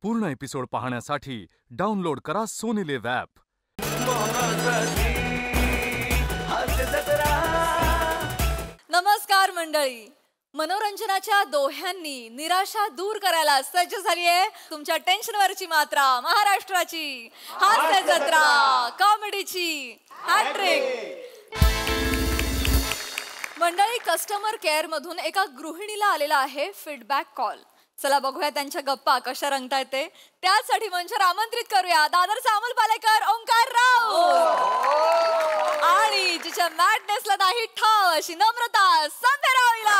पूर्ण एपिसोड पाहण्यासाठी डाउनलोड करा सोनी लिव्ह ॲप। नमस्कार मंडळी, मनोरंजनाच्या दोह्यांनी निराशा दूर करायला सज्ज झाली आहे तुमच्या टेन्शनवरची मात्रा महाराष्ट्राची हास्य जत्रा कॉमेडीची हॅट्रिक। मंडळी, कस्टमर केअर मधून एका गृहिणीला आलेला आहे फीडबॅक कॉल। चला बघूया त्यांच्या गप्पा कशा रंगतायत ते। त्यासाठी मंचावर आमंत्रित करूया दादरचा अमोल पालेकर, ओंकार राऊत आणि जिच्या मॅडनेसला नाही ठाव अशी नम्रता संध्या रावीला।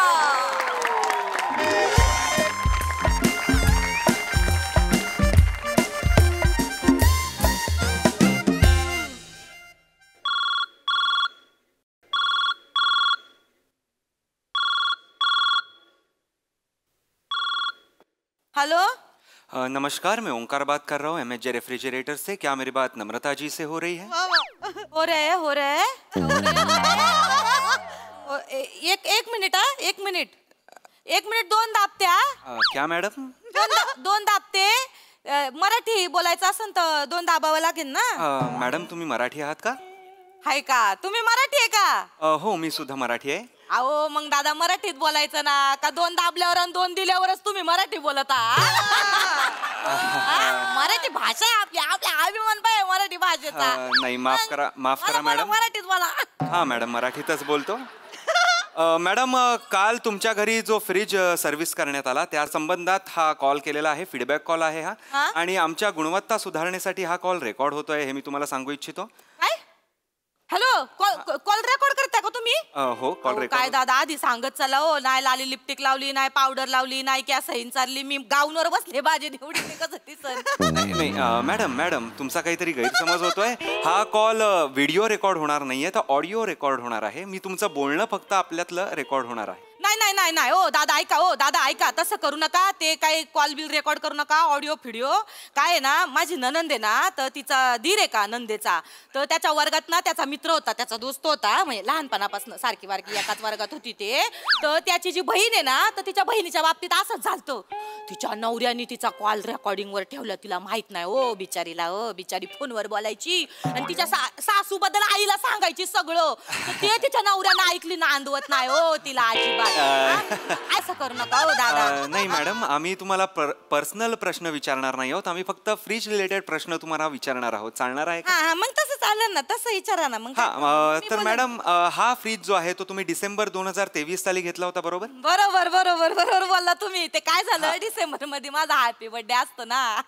हेलो, नमस्कार, मैं ओंकार बात कर रहा हूँ MHJ रेफ्रिजरेटर से। क्या मेरी बात नम्रता जी से हो रही है? हो रहे हैं। एक मिनिट, एक मिनिट दोन दाबते। क्या मॅडम? दोन दाबते। मराठी बोलायचं असेल तर दोन दाबावं लागेल ना? मॅडम, तुम्ही मराठी आहात का? हाय का? तुम्ही मराठी आहे का? हो, मी सुद्धा मराठी आहे। अहो मग दादा मराठीत बोलायचं ना, का दोन दाबल्यावर आणि दोन दिल्यावरच तुम्ही मराठी बोलता? मराठी भाषा आपली अभिमान पाहिजे मराठी भाषेचा। नाही, माफ करा मॅडम, मराठीत बोला। हा मॅडम, मराठीतच बोलतो। मॅडम, काल तुमच्या घरी जो फ्रीज सर्व्हिस करण्यात आला त्या संबंधात हा कॉल केलेला आहे, फीडबॅक कॉल आहे हा। आणि आमच्या गुणवत्ता सुधारण्यासाठी हा कॉल रेकॉर्ड होतोय हे मी तुम्हाला सांगू इच्छितो। हॅलो, कॉल रेकॉर्ड करता का तुम्ही? हो, कॉल रेकॉर्ड। काय दादा आधी सांगत चला हो, नाही लाली लिपस्टिक लावली, नाही पावडर लावली, नाही क्या सहीन चालली, मी गाऊनवर बसले भाजी निवडी कसं सर। नाही मॅडम, तुमचा काहीतरी गैरसमज होतोय। हा कॉल व्हिडिओ रेकॉर्ड होणार नाहीये, तर ऑडिओ रेकॉर्ड होणार आहे। मी तुमचं बोलणं फक्त आपल्यातलं रेकॉर्ड होणार आहे। नाही ओ दादा ऐका, तसं करू नका। ते काही कॉल बिल रेकॉर्ड करू नका, ऑडिओ फिडिओ काय आहे ना। माझी ननंद आहे ना, तर तिचा दीर आहे का नंदेचा, तर त्याच्या वर्गात ना त्याचा मित्र होता, त्याचा दोस्त होता, म्हणजे लहानपणापासून सारखी वारकी एकाच वर्गात होती ते। तर त्याची जी बहीण आहे ना, तर तिच्या बहिणीच्या बाबतीत असंच झालतं। तिच्या नवऱ्याने तिचा कॉल रेकॉर्डिंगवर ठेवला, तिला माहित नाही ओ बिचारीला। बिचारी फोनवर बोलायची आणि तिच्या सासूबद्दल आईला सांगायची सगळं, तर ते तिच्या नवऱ्यानं ऐकली ना, अंदवत नाही ओ तिला अजिबात। असं करू नका हो दादा। नाही मॅडम, आम्ही तुम्हाला पर्सनल प्रश्न विचारणार नाही आहोत, आम्ही फक्त फ्रीज रिलेटेड प्रश्न तुम्हाला विचारणार आहोत। चालणार आहे का? मग तसं चालेल ना, तसं विचारा ना मग। तर मॅडम, हा फ्रीज जो आहे तो तुम्ही डिसेंबर 2023 साली घेतला होता, बरोबर? बरोबर बोलला तुम्ही। ते काय झालं, डिसेंबर मध्ये माझा हॅपी बर्थडे असतो ना।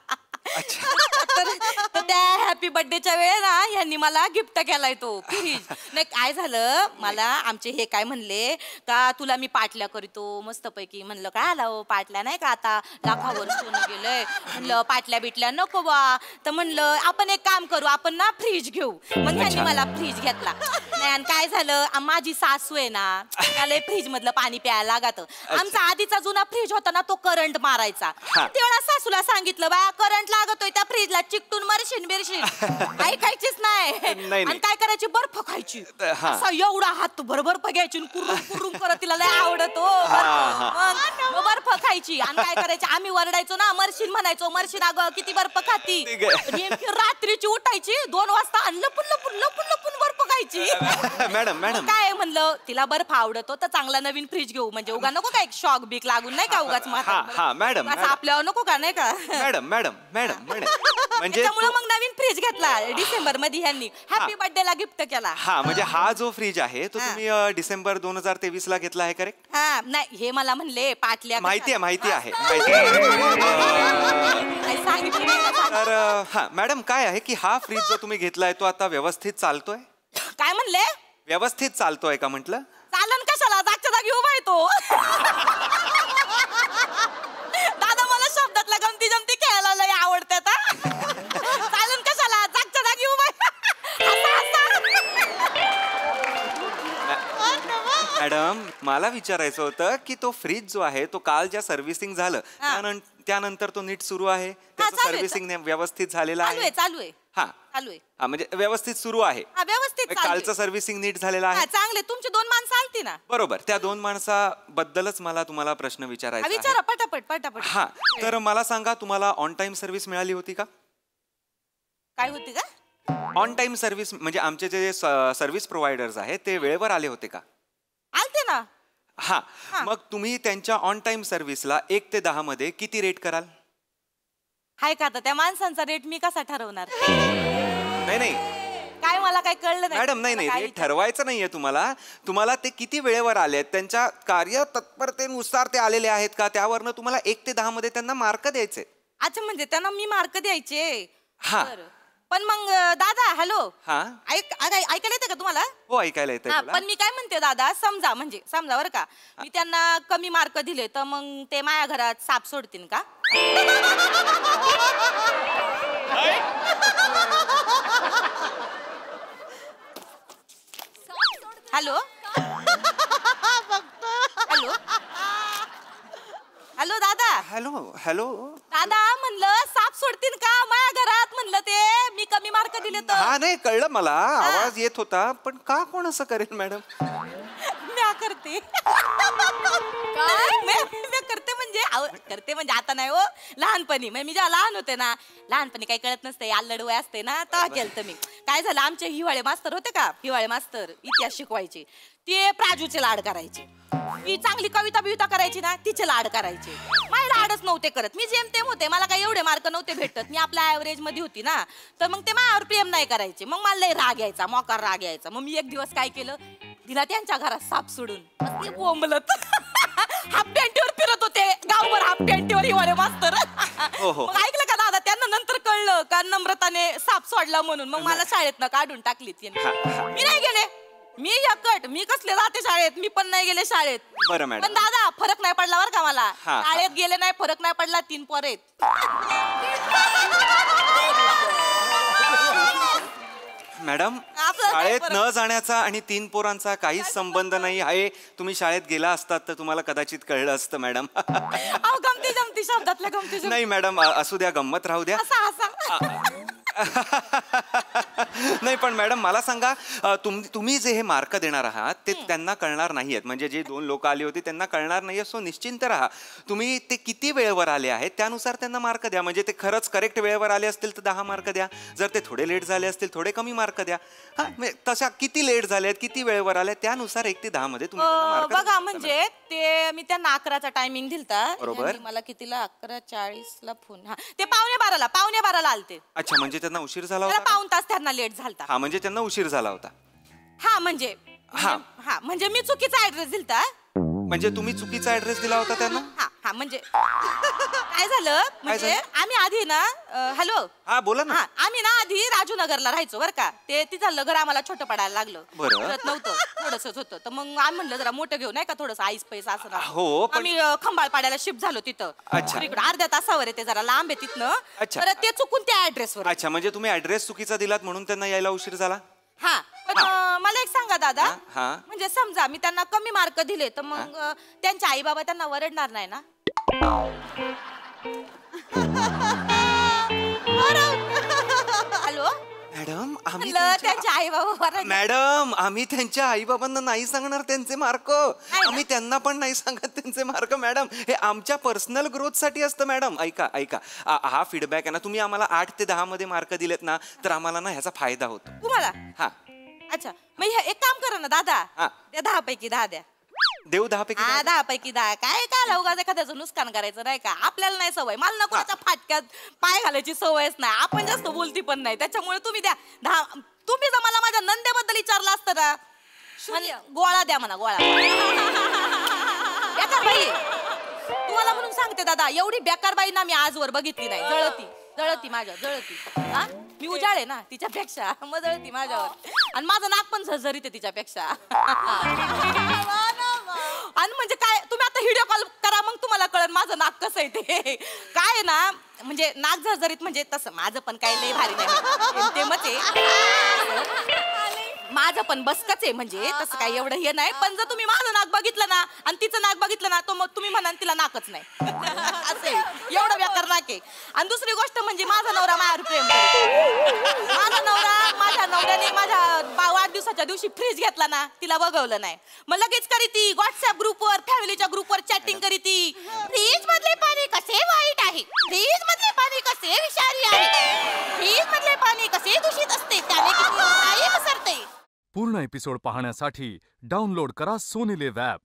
तर त्या हॅपी बर्थडेच्या वेळे ना यांनी मला गिफ्ट केलाय तो फ्रीज। नाही काय झालं, मला आमचे हे काय म्हणले का तुला मी पाटल्या करतो मस्त पैकी। म्हणलं काय आला हो पाटल्या, नाही का आता लाखावर सोनं गेलंय। म्हणलं पाटल्या बिटल्या नको बा, तर म्हणलं आपण एक काम करू, आपण ना फ्रीज घेऊ। मग त्यांनी मला फ्रीज घेतला। नाही आणि काय झालं, माझी सासू आहे ना, त्याला फ्रीज मधलं पाणी प्यायला लागत। आमचा आधीचा जुना फ्रीज होता ना, तो करंट मारायचा। तेवढा सासूला सांगितलं बा करंट लागतोय त्या फ्रीजला, चिकटून मरशीन बिरशीन, ऐकायचीच नाही। आणि काय करायची, बर्फ खायची। असा एवढा हात बरोबर घ्यायची, कुरुम करत, तिला लय आवडतो बर्फ खायची। आणि काय करायची, आम्ही वरडायचो ना, मरशीन म्हणायचो, मरशीन अगं किती बर्फ खाती। रात्रीची उठायची 2 वाजता आणि लपून बर्फ खायची। मॅडम काय म्हणलं, तिला बर्फ आवडतो तर चांगला नवीन फ्रीज घेऊ, म्हणजे उगा नको काय शॉक बीक लागून, नाही का उगाच मॅडम आपल्यावर नको का, नाही का? मॅडम म्हणजे त्यामुळे मग नवीन फ्रीज घेतला डिसेंबर मध्ये ह्यांनी, हॅपी बर्थडे ला गिफ्ट केला। म्हणजे हा जो फ्रीज आहे तो तुम्ही डिसेंबर 2023 ला घेतला आहे, करेक्ट? नाही हे मला म्हणले पाटल्या, माहिती आहे। तर मॅडम काय आहे की हा फ्रीज जो तुम्ही घेतलाय तो आता व्यवस्थित चालतोय? काय म्हणले? व्यवस्थित चालतोय का म्हटलं? चालन कशाला, जागच्या जागी उभा आहे तो। दादा मला शब्दातला गमती जमती खेळायला लय आवडतात। चालन कशाला, जागच्या जागी उभा मॅडम, मला विचारायचं होतं की तो फ्रीज जो आहे तो काल ज्या सर्व्हिसिंग झालं त्यानंतर तो नीट सुरू आहे, त्याचं सर्व्हिसिंग व्यवस्थित झालेलं आहे? चालू आहे। हा चालू आहे. हा म्हणजे व्यवस्थित सुरू आहे. हा व्यवस्थित चालू आहे. कालचं सर्व्हिसिंग नीट झालेलं आहे. हा, चांगले. तुमची 2 माणसं आलती ना. बरोबर. त्या 2 माणसाबद्दलच मला तुम्हाला प्रश्न विचारायचा आहे. विचारा पटापट पटापट. हा तर मला सांगा, तुम्हाला ऑन टाइम सर्व्हिस मिळाली होती का? काय होती का? ऑन टाइम सर्व्हिस म्हणजे आमचे जे सर्व्हिस प्रोव्हायडर्स आहेत ते वेळेवर आले होते का? आलते ना. हा मग तुम्ही त्यांच्या ऑन टाइम सर्व्हिसला 1 ते 10 मध्ये किती रेट कराल? हाय का आता त्या माणसांचा रेट मी कसा ठरवणार? नाही काय मला काय कळलं नाही. मॅडम, नाही काय रेट ठरवायचं नाहीये तुम्हाला ते किती वेळेवर आले आहेत, त्यांच्या कार्य तत्परतेनुसार ते आलेले आहेत का, त्यावरनं तुम्हाला 1 ते 10 मध्ये त्यांना मार्क द्यायचे. अच्छा, म्हणजे त्यांना मी मार्क द्यायचे. हा. बरं. पण मग दादा हॅलो, हा ऐकायला येते का तुम्हाला? हो ऐकायला येतंय. हा, बोला. पण मी काय म्हणते दादा, समजा बरं का, मी त्यांना कमी मार्क दिले तर मग ते माझ्या घरात साप सोडतील का? हॅलो हॅलो हॅलो दादा. हॅलो दादा म्हणलं साप सोडतील का माझ्या घरात? म्हणलं ते मी कमी मार्क दिले तर. हा नाही कळलं मला, आवाज येत होता, पण का कोण असं करेल मॅडम? म्या करते. मी करते म्हणजे आता नाही हो, लहानपणी मी जेव्हा लहान होते ना, लहानपणी काही कळत नसते, अल्लड वय असते ना, तेव्हा केलं मी. काय झालं, आमचे हिवाळे मास्तर होते का, हिवाळे मास्तर इतिहास शिकवायचे, ते प्राजूचे लाड करायचे. ती चांगली कविता बिविता करायची ना, तिचे लाड करायचे. माझे लाडच नव्हते करत, मी जेमतेम होते, मला काही एवढे मार्क नव्हते भेटत, मी आपल्या ऍव्हरेज मध्ये होती ना, तर मग ते माझ्यावर प्रेम नाही करायचे. मग मला लय राग यायचा, मोकार राग यायचा. मग मी एक दिवस काय केलं, दिला त्यांच्या घरात साप सोडून. ते बोंबलत हाफ पॅन्टीवर फिरत होते गावभर, हाफ पॅन्टीवर हिवाळे मास्तर. मग ऐकलं का दादा, त्यांना नंतर कळलं का नम्रताने साप सोडला म्हणून. मग मला शाळेतनं काढून टाकली. मी नाही गेले, मी कसले जाते शाळेत, मी पण नाही गेले शाळेत. बरं मॅडम. पण दादा फरक नाही पडला बरं का मला, शाळेत गेले नाही, फरक नाही पडला. 3 पोर आहेत. मॅडम, शाळेत न जाण्याचा आणि 3 पोरांचा काहीच संबंध नाही आहे. तुम्ही शाळेत गेला असतात तर तुम्हाला कदाचित कळलं असतं मॅडम. गमती जमती शब्दातल्या गमती. नाही मॅडम, असू द्या, गंमत राहू द्या. नाही पण मॅडम मला सांगा, तुम्ही जे हे मार्क देणार आहात ते त्यांना कळणार नाहीयेत, म्हणजे जे 2 लोक आली होती त्यांना कळणार नाहीये. सो निश्चिंत राहा, तुम्ही ते किती वेळेवर आले आहेत त्यानुसार त्यांना मार्क द्या. म्हणजे ते खरंच करेक्ट वेळेवर आले असतील तर 10 मार्क द्या, जर ते थोडे लेट झाले असतील थोडे कमी मार्क द्या. हा तशा किती लेट झाले आहेत, किती वेळेवर आले त्यानुसार 1 ते 10 मध्ये तुम्ही मार्क बघा. म्हणजे ते मी त्यांना 11चा टायमिंग दिलता. बरोबर. मला कितीला 11:40 फोन. ते 11:15ला आलते. अच्छा, म्हणजे त्यांना उशीर झाला होता. पाऊण तास त्यांना लेट झालता. हा म्हणजे त्यांना उशीर झाला होता. हा म्हणजे मी चुकीचा ऍड्रेस दिलता. म्हणजे तुम्ही चुकीचा ऍड्रेस दिला होता त्यांना. हा म्हणजे काय झालं, म्हणजे आम्ही आधी ना हॅलो हा बोला ना. आम्ही ना आधी राजूनगरला राहायचो बरं का. ते तिथलं घर आम्हाला छोटं पडायला लागलं, परत नव्हतं, थोडंसंच होतं. तर मग आम्ही म्हणलं जरा मोठं घेऊ, नाही का, थोडंसं आईस पैसा असं. हो, आम्ही खंबाळपाड्याला शिफ्ट झालो तिथं. अच्छा. इकडे अर्ध्या तासावर आहे ते, जरा लांब आहे तिथनं. अच्छा. तर ते चुकून त्या ऍड्रेसवर. अच्छा, म्हणजे तुम्ही ऍड्रेस चुकीचा दिलात म्हणून त्यांना यायला उशीर झाला. हा पण मला एक सांगा दादा, म्हणजे समजा मी त्यांना कमी मार्क दिले तर मग त्यांचे आई बाबा त्यांना वरडणार नाही ना? हॅलो मॅडम, आम्ही त्यांचे आई बाबा मॅडम आम्ही त्यांच्या आई बाबांना नाही सांगणार त्यांचे मार्क. आम्ही त्यांना पण नाही सांगत त्यांचे मार्क. मॅडम, हे आमच्या पर्सनल ग्रोथ साठी असतं. मॅडम ऐका, हा फीडबॅक आहे ना, तुम्ही आम्हाला 8 ते 10 मध्ये मार्क दिलेत ना, तर आम्हाला ना ह्याचा फायदा होतो तुम्हाला. हा अच्छा, मग एक काम करा ना दादा, त्या 10 पैकी 10 द्या. देऊ 10 पैकी 10? 10 पैकी 10. काय उगाच एखाद्याचं नुकसान करायचं नाही का. आपल्याला नाही सवय, मला ना कोणाच्या फाटक्यात पाय घालायची सवयच नाही. आपण जास्त बोलती पण नाही, त्याच्यामुळे तुम्ही द्या 10. तुम्ही जर मला माझ्या नंदेबद्दल विचारलं असतं ना, गोळा द्या म्हणा, गोळा. बेकार बाई तुम्हाला म्हणून सांगते दादा, एवढी बेकार बाई ना मी आजवर बघितली नाही. जळती माझ्या, जळती. मी उजाळे ना तिच्यापेक्षा, मग जळती माझ्यावर. आणि माझं नाक पण झरझरीत आहे तिच्यापेक्षा. आणि म्हणजे काय, तुम्ही आता व्हिडिओ कॉल करा मग तुम्हाला कळेल माझं नाक कसं आहे ते. काय ना, म्हणजे नाक झरझरीत म्हणजे तसं माझं पण काही लई भारी नाही, ते मच आहे. माझं पण बसकच आहे म्हणजे तसं काही एवढं हे नाही पण जर तुम्ही माझं नाक बघितलं ना आणि तिचं नाक बघितलं ना तो मग तुम्ही म्हणाल तिला नाकच नाही असं आहे. एवढं बेकार नाक आहे. आणि दुसरी गोष्ट म्हणजे माझा नवरा माझ्यावर प्रेम करतो. माझ्या नवऱ्याने माझ्या वाढदिवसाच्या दिवशी फ्रीज घेतला ना तिला बघवलं नाही मग लगेच करी ती व्हॉट्सअप ग्रुपवर फॅमिलीच्या ग्रुपवर चॅटिंग करी ती फ्रीज मधले पाणी कसे वाईट आहे फ्रीज मधले पाणी कसे विषारी आहे फ्रीज मधले पाणी कसे दूषित असते त्याने किती रोगराई पसरते. पूर्ण एपिसोड पाहण्यासाठी डाउनलोड करा सोनी लिव्ह ॲप.